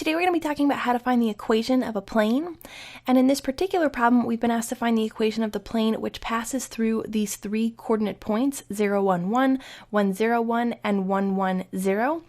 Today we're going to be talking about how to find the equation of a plane, and in this particular problem we've been asked to find the equation of the plane which passes through these three coordinate points 0, 1, 1, 1, 0, 1, and 1, 1, 0.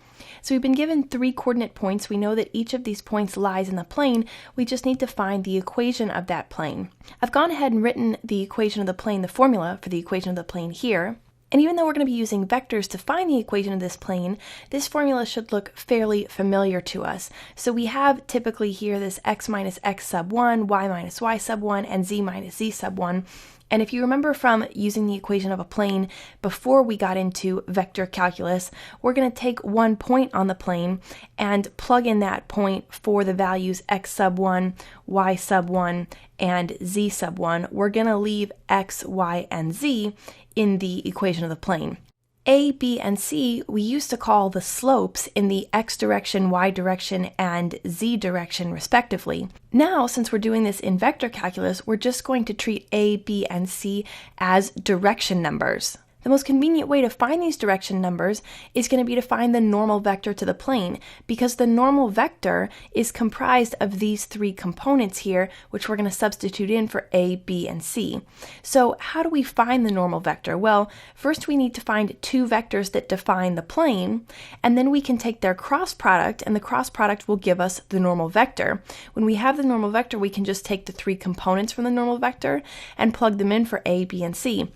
So we've been given three coordinate points. We know that each of these points lies in the plane. We just need to find the equation of that plane. I've gone ahead and written the equation of the plane, the formula for the equation of the plane here. And even though we're going to be using vectors to find the equation of this plane, this formula should look fairly familiar to us. So we have typically here this x minus x sub 1, y minus y sub 1, and z minus z sub 1. And if you remember from using the equation of a plane before we got into vector calculus, we're going to take one point on the plane and plug in that point for the values x sub 1, y sub 1, and z sub 1. We're going to leave x, y, and z in the equation of the plane. A, B, and C we used to call the slopes in the x direction, y direction, and z direction respectively. Now, since we're doing this in vector calculus, we're just going to treat A, B, and C as direction numbers. The most convenient way to find these direction numbers is going to be to find the normal vector to the plane, because the normal vector is comprised of these three components here, which we're going to substitute in for A, B, and C. So how do we find the normal vector? Well, first we need to find two vectors that define the plane, and then we can take their cross product, and the cross product will give us the normal vector. When we have the normal vector, we can just take the three components from the normal vector and plug them in for A, B, and C.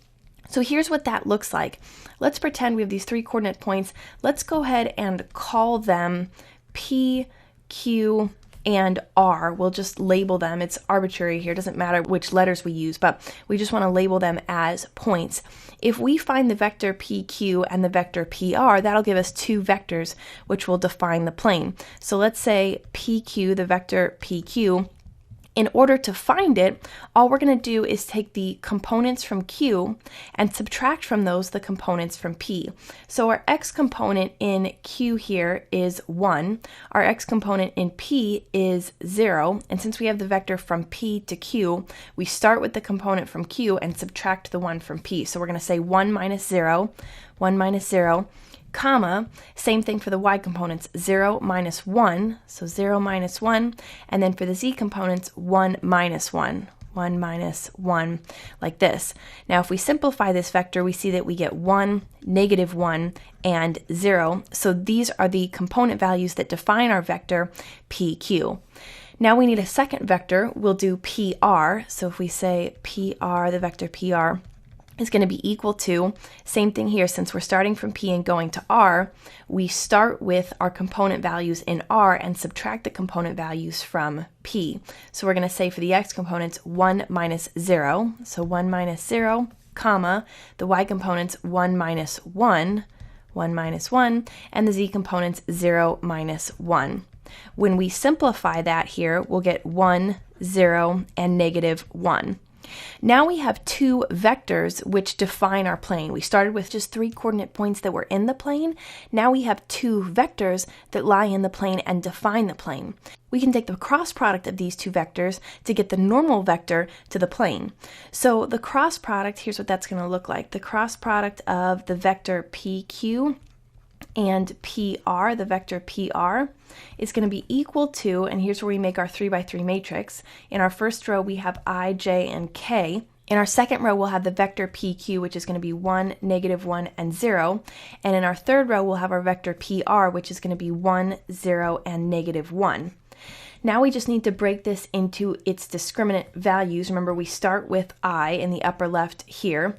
So here's what that looks like. Let's pretend we have these three coordinate points. Let's go ahead and call them P, Q, and R. We'll just label them. It's arbitrary here. It doesn't matter which letters we use, but we just want to label them as points. If we find the vector PQ and the vector PR, that'll give us two vectors which will define the plane. So let's say PQ, the vector PQ. In order to find it, all we're going to do is take the components from Q and subtract from those the components from P. So our x component in Q here is 1, our x component in P is 0, and since we have the vector from P to Q, we start with the component from Q and subtract the 1 from P. So we're going to say 1 minus 0, 1 minus 0, comma, same thing for the y components, 0 minus 1, so 0 minus 1, and then for the z components, 1 minus 1, 1 minus 1, like this. Now if we simplify this vector, we see that we get 1, negative 1, and 0, so these are the component values that define our vector PQ. Now we need a second vector. We'll do PR, so if we say PR, the vector PR, is going to be equal to, same thing here, since we're starting from P and going to R, we start with our component values in R and subtract the component values from P. So we're going to say for the x components 1 minus 0, so 1 minus 0, comma, the y components 1 minus 1, 1 minus 1, and the z components 0 minus 1. When we simplify that here, we'll get 1, 0, and negative 1. Now we have two vectors which define our plane. We started with just three coordinate points that were in the plane. Now we have two vectors that lie in the plane and define the plane. We can take the cross product of these two vectors to get the normal vector to the plane. So the cross product, here's what that's going to look like. The cross product of the vector PQ and PR, the vector PR, is going to be equal to, and here's where we make our 3 by 3 matrix. In our first row, we have I, J, and K. In our second row, we'll have the vector PQ, which is going to be 1, negative 1, and 0. And in our third row, we'll have our vector PR, which is going to be 1, 0, and negative 1. Now we just need to break this into its discriminant values. Remember, we start with I in the upper left here,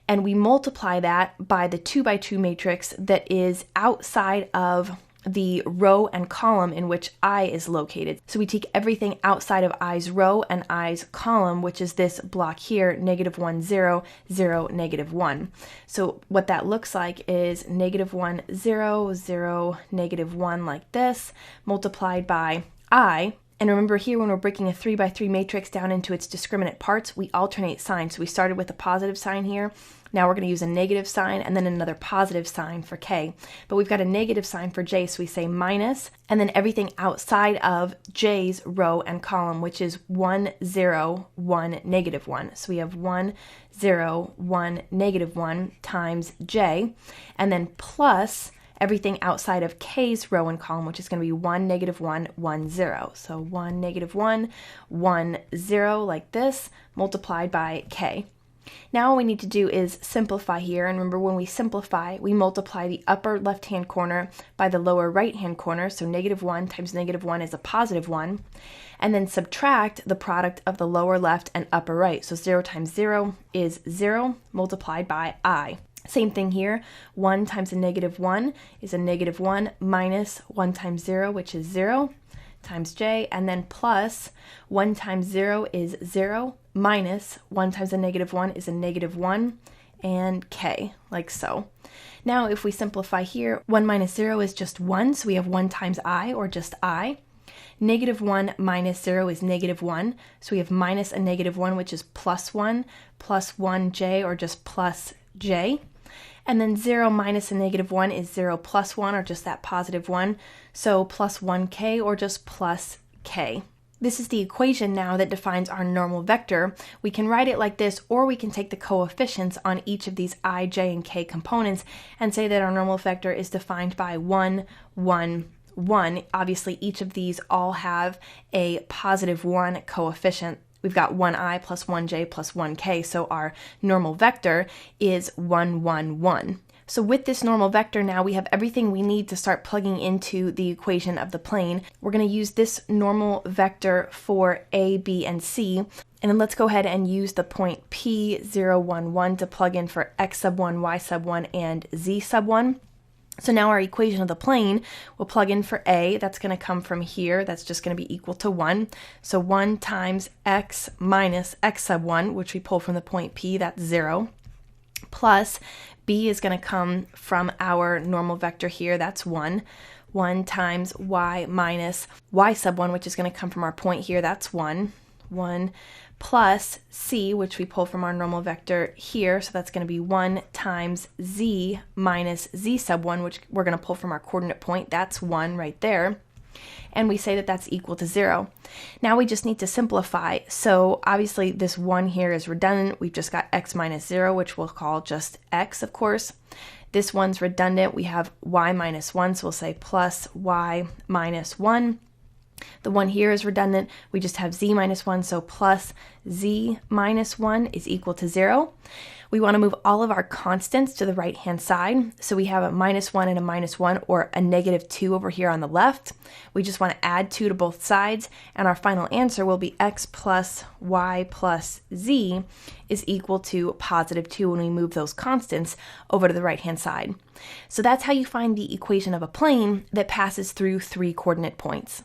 and we multiply that by the 2 by 2 matrix that is outside of the row and column in which I is located. So we take everything outside of I's row and I's column, which is this block here, negative 1, 0, 0, negative 1. So what that looks like is negative 1, 0, 0, negative 1 like this, multiplied by I. And remember here, when we're breaking a 3 by 3 matrix down into its discriminant parts, we alternate signs. So we started with a positive sign here. Now we're going to use a negative sign and then another positive sign for K. But we've got a negative sign for J, so we say minus, and then everything outside of J's row and column, which is 1, 0, 1, negative 1. So we have 1, 0, 1, negative 1 times J, and then plus everything outside of k's row and column, which is going to be 1, -1, 1, 0. So 1, -1, 1, 0, like this, multiplied by k. Now all we need to do is simplify here, and remember when we simplify, we multiply the upper left-hand corner by the lower right-hand corner, so -1 times -1 is a +1, and then subtract the product of the lower left and upper right, so 0 times 0 is 0 multiplied by I. Same thing here, 1 times a -1 is a -1 minus 1 times 0, which is 0, times j, and then plus 1 times 0 is 0, minus 1 times a -1 is a -1, and k, like so. Now if we simplify here, 1 minus 0 is just 1, so we have 1 times I, or just I. -1 minus 0 is -1, so we have minus a -1, which is +1, plus 1j, or just plus j. And then 0 minus a -1 is 0 plus 1, or just that +1, so plus 1k, or just plus k. This is the equation now that defines our normal vector. We can write it like this, or we can take the coefficients on each of these I, j, and k components and say that our normal vector is defined by 1, 1, 1. Obviously, each of these all have a +1 coefficient. We've got 1i plus 1j plus 1k, so our normal vector is 1, 1, 1. So with this normal vector now, we have everything we need to start plugging into the equation of the plane. We're going to use this normal vector for a, b, and c. And then let's go ahead and use the point P, 0, 1, 1 to plug in for x sub 1, y sub 1, and z sub 1. So now our equation of the plane will plug in for a, that's going to come from here, that's just going to be equal to 1. So 1 times x minus x sub 1, which we pull from the point P, that's 0, plus b is going to come from our normal vector here, that's 1. 1 times y minus y sub 1, which is going to come from our point here, that's 1. 1 plus c, which we pull from our normal vector here, so that's going to be 1 times z minus z sub 1, which we're going to pull from our coordinate point, that's 1 right there, and we say that that's equal to 0. Now we just need to simplify, so obviously this 1 here is redundant, we've just got x minus 0, which we'll call just x, of course. This one's redundant, we have y minus 1, so we'll say plus y minus 1. The 1 here is redundant, we just have z minus 1, so plus z minus 1 is equal to 0. We want to move all of our constants to the right-hand side, so we have a -1 and a -1, or a -2 over here on the left. We just want to add 2 to both sides, and our final answer will be x plus y plus z is equal to +2 when we move those constants over to the right-hand side. So that's how you find the equation of a plane that passes through 3 coordinate points.